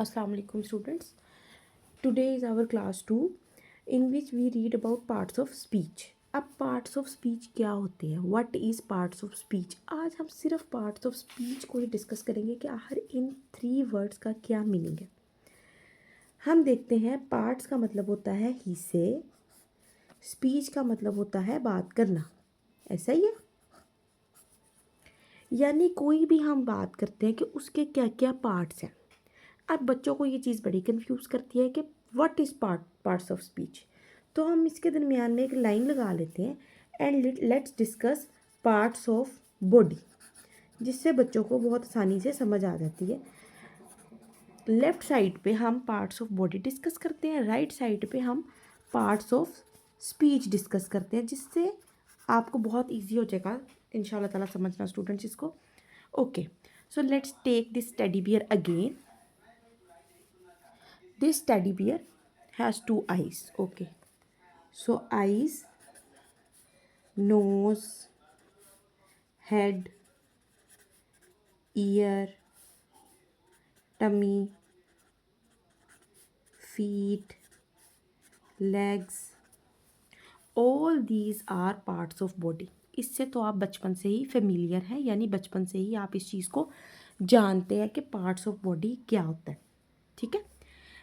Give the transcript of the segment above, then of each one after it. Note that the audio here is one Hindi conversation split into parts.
Assalamu alaikum students. Today is our class 2 in which we read about parts of speech. अब पार्ट्स ऑफ स्पीच क्या होते हैं, what is parts of speech. आज हम सिर्फ पार्ट्स ऑफ स्पीच को ही डिस्कस करेंगे कि आखिर इन 3 वर्ड्स का क्या मीनिंग है। हम देखते हैं पार्ट्स का मतलब होता है हिस्से, स्पीच का मतलब होता है बात करना, ऐसा ही है। यानी कोई भी हम बात करते हैं कि उसके क्या क्या पार्ट्स हैं। अब बच्चों को ये चीज़ बड़ी कंफ्यूज करती है कि what is parts of speech. तो हम इसके दरमियान में एक लाइन लगा लेते हैं and let's discuss parts of body, जिससे बच्चों को बहुत आसानी से समझ आ जाती है। लेफ़्ट साइड पे हम पार्ट्स ऑफ बॉडी डिस्कस करते हैं, राइट साइड पे हम पार्ट्स ऑफ स्पीच डिस्कस करते हैं, जिससे आपको बहुत ईजी हो जाएगा इंशाल्लाह ताला समझना स्टूडेंट्स इसको। Okay, so let's take this teddy bear again. This teddy bear has 2 eyes. Okay. So eyes, nose, head, ear, tummy, feet, legs. All these are parts of body. इससे तो आप बचपन से ही फेमिलियर हैं, यानी बचपन से ही आप इस चीज़ को जानते हैं कि पार्ट्स ऑफ बॉडी क्या होता है। ठीक है।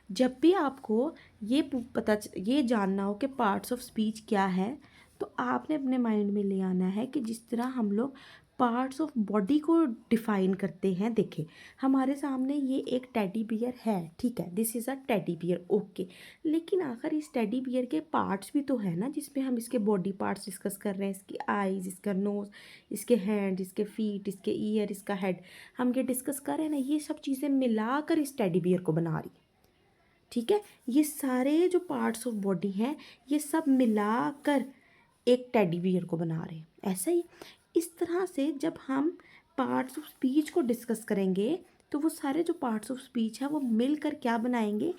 जब भी आपको ये जानना हो कि पार्ट्स ऑफ स्पीच क्या है, तो आपने अपने माइंड में ले आना है कि जिस तरह हम लोग पार्ट्स ऑफ बॉडी को डिफाइन करते हैं। देखें, हमारे सामने ये एक टेडी बियर है, ठीक है, this is a teddy bear, okay. लेकिन आखिर इस टेडी बियर के पार्ट्स भी तो है ना, जिसमें हम इसके बॉडी पार्ट्स डिस्कस कर रहे हैं, इसकी आईज, इसका नोज़, इसके हैंड, इसके फीट, इसके ईयर, इसका हेड, हम ये डिस्कस कर रहे हैं ना। ये सब चीज़ें मिलाकर इस टेडी बियर को बना रही है, ठीक है। ये सारे जो पार्ट्स ऑफ बॉडी हैं, ये सब मिलाकर एक टेडी बियर को बना रहे हैं, ऐसा ही। इस तरह से जब हम पार्ट्स ऑफ स्पीच को डिस्कस करेंगे, तो वो सारे जो पार्ट्स ऑफ स्पीच है वो मिलकर क्या बनाएंगे,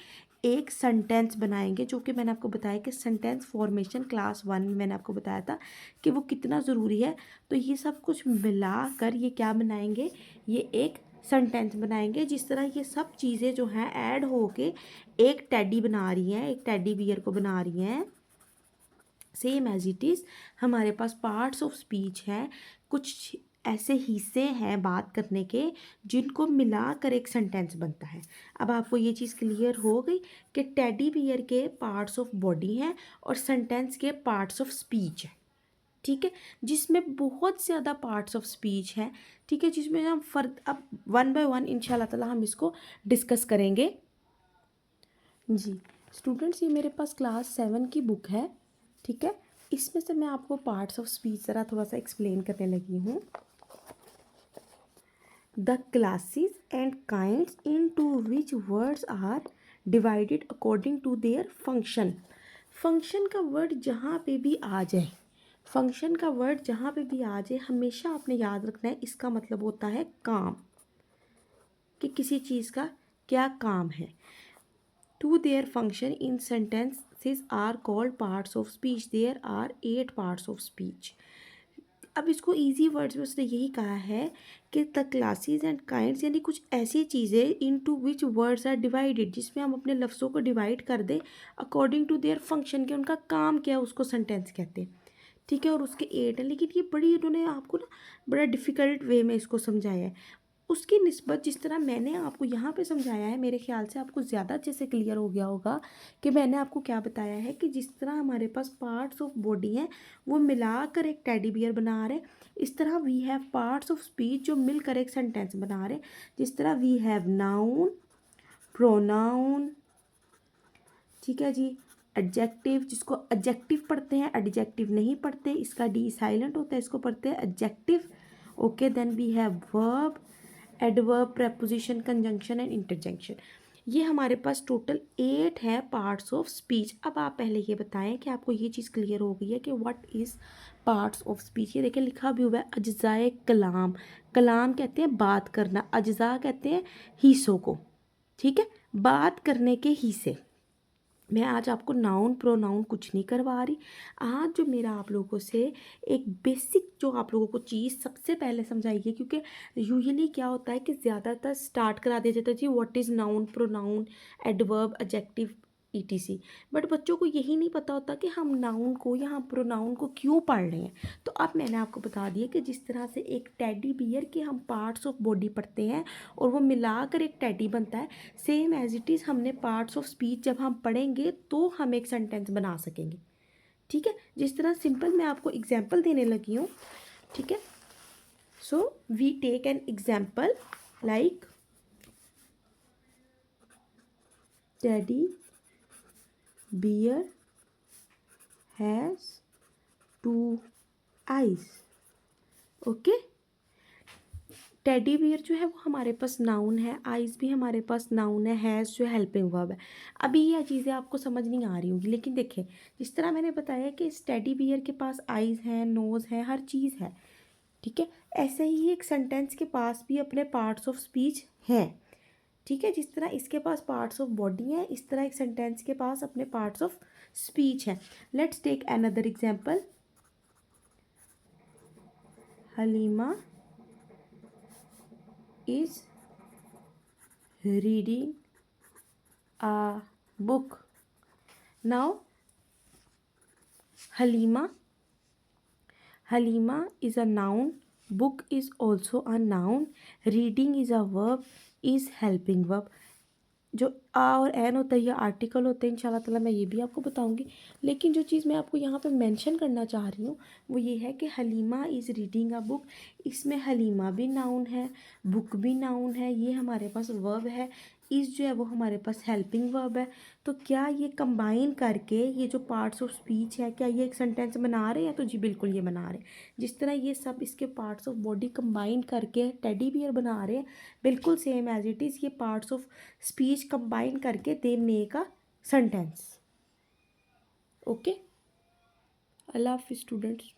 एक सेंटेंस बनाएंगे। जो कि मैंने आपको बताया कि सेंटेंस फॉर्मेशन क्लास 1 में मैंने आपको बताया था कि वो कितना ज़रूरी है। तो ये सब कुछ मिलाकर ये क्या बनाएंगे, ये एक सेंटेंस बनाएंगे। जिस तरह ये सब चीज़ें जो हैं ऐड होके एक टेडी बना रही हैं, एक टेडी बियर को बना रही हैं, सेम एज इट इज़ हमारे पास पार्ट्स ऑफ स्पीच हैं। कुछ ऐसे हिस्से हैं बात करने के जिनको मिलाकर एक सेंटेंस बनता है। अब आपको ये चीज़ क्लियर हो गई कि टेडी बियर के पार्ट्स ऑफ बॉडी हैं और सेंटेंस के पार्ट्स ऑफ स्पीच है, ठीक है, जिसमें बहुत ज़्यादा पार्ट्स ऑफ स्पीच हैं, ठीक है, जिसमें हम अब 1 बाय 1 इंशाल्लाह ताला हम इसको डिस्कस करेंगे। जी स्टूडेंट्स, ये मेरे पास क्लास 7 की बुक है, ठीक है। इसमें से मैं आपको पार्ट्स ऑफ स्पीच ज़रा थोड़ा सा एक्सप्लेन करने लगी हूँ। The classes and kinds into which words are divided according to their function. Function का वर्ड जहाँ पे भी आ जाए, फंक्शन का वर्ड जहाँ पे भी आ जाए, हमेशा आपने याद रखना है इसका मतलब होता है काम, कि किसी चीज़ का क्या काम है। To their function in sentences are called parts of speech. There are 8 parts of speech. अब इसको इजी वर्ड्स में उसने यही कहा है कि द क्लासेस एंड काइंड्स, यानी कुछ ऐसी चीज़ें into which words are divided, जिसमें हम अपने लफ्ज़ों को डिवाइड कर दें अकॉर्डिंग टू देयर फंक्शन, के उनका काम क्या है उसको सेंटेंस कहते हैं, ठीक है। और उसके 8 हैं, लेकिन ये बड़ी उन्होंने आपको ना बड़ा डिफ़िकल्ट वे में इसको समझाया है। उसकी निस्बत जिस तरह मैंने आपको यहाँ पे समझाया है, मेरे ख्याल से आपको ज़्यादा अच्छे से क्लियर हो गया होगा कि मैंने आपको क्या बताया है कि जिस तरह हमारे पास पार्ट्स ऑफ बॉडी हैं वो मिलाकर एक टेडी बियर बना रहे, इस तरह we have parts of speech जो मिलकर एक सेंटेंस बना रहे। जिस तरह वी हैव नाउन, प्रोनाउन, ठीक है जी, एडजेक्टिव, जिसको एडजेक्टिव पढ़ते हैं, एडजेक्टिव नहीं पढ़ते, इसका डी साइलेंट होता है, इसको पढ़ते हैं adjective, okay. Then we have verb, adverb, preposition, conjunction and interjection. ये हमारे पास टोटल 8 है पार्ट्स ऑफ स्पीच। अब आप पहले ये बताएं कि आपको ये चीज़ क्लियर हो गई है कि what is parts of speech. ये देखिए लिखा भी हुआ है अज्जाए कलाम। कलाम कहते हैं बात करना, अज्जा कहते हैं हिस्सों को, ठीक है, बात करने के हिस्से। मैं आज आपको नाउन प्रोनाउन कुछ नहीं करवा रही। आज जो मेरा आप लोगों से एक बेसिक जो आप लोगों को चीज़ सबसे पहले समझाइए, क्योंकि यूजुअली क्या होता है कि ज़्यादातर स्टार्ट करा दिया जाता है जी what is noun pronoun adverb adjective ETC. But बच्चों को यही नहीं पता होता कि हम नाउन को या हम प्रोनाउन को क्यों पढ़ रहे हैं। तो अब मैंने आपको बता दिया कि जिस तरह से एक टेडी बियर के हम पार्ट्स ऑफ बॉडी पढ़ते हैं और वो मिलाकर एक टेडी बनता है, सेम एज इट इज़ हमने पार्ट्स ऑफ स्पीच जब हम पढ़ेंगे तो हम एक सेंटेंस बना सकेंगे। ठीक है, जिस तरह सिंपल मैं आपको एग्जाम्पल देने लगी हूँ। ठीक है, so we take an example like teddy bear has two eyes. Okay, teddy bear जो है वो हमारे पास नाउन है, आइज़ भी हमारे पास नाउन है, हैज़ जो हेल्पिंग वर्ब है। अभी यह चीज़ें आपको समझ नहीं आ रही होगी, लेकिन देखिए जिस तरह मैंने बताया कि इस टेडी बियर के पास आइज़ हैं, नोज़ है, हर चीज़ है। ठीक है, ऐसे ही एक सेंटेंस के पास भी अपने पार्ट्स ऑफ स्पीच हैं। ठीक है, जिस तरह इसके पास पार्ट्स ऑफ बॉडी हैं, इस तरह एक सेंटेंस के पास अपने पार्ट्स ऑफ स्पीच हैं। Let's take another example. Halima is reading a book. Now, Halima is a noun. Book is also a noun. Reading is a verb. Is helping verb. जो आ और एन होता है, ये आर्टिकल होते हैं। इंशाल्लाह ताला मैं ये भी आपको बताऊंगी। लेकिन जो चीज़ मैं आपको यहाँ पे मेंशन करना चाह रही हूँ वो ये है कि Halima is reading a book. इसमें हलीमा भी नाउन है, बुक भी नाउन है, ये हमारे पास वर्ब है। इज़ जो है वो हमारे पास हेल्पिंग वर्ब है। तो क्या ये कंबाइन करके ये जो पार्ट्स ऑफ स्पीच है, क्या ये एक सेंटेंस बना रहे हैं? तो जी बिल्कुल ये बना रहे हैं। जिस तरह ये सब इसके पार्ट्स ऑफ बॉडी कंबाइन करके टेडी बियर बना रहे हैं, बिल्कुल सेम एज इट इज़ ये पार्ट्स ऑफ स्पीच कंबाइन करके they make a sentence. Okay, अल्लाह हाफिज़ स्टूडेंट्स।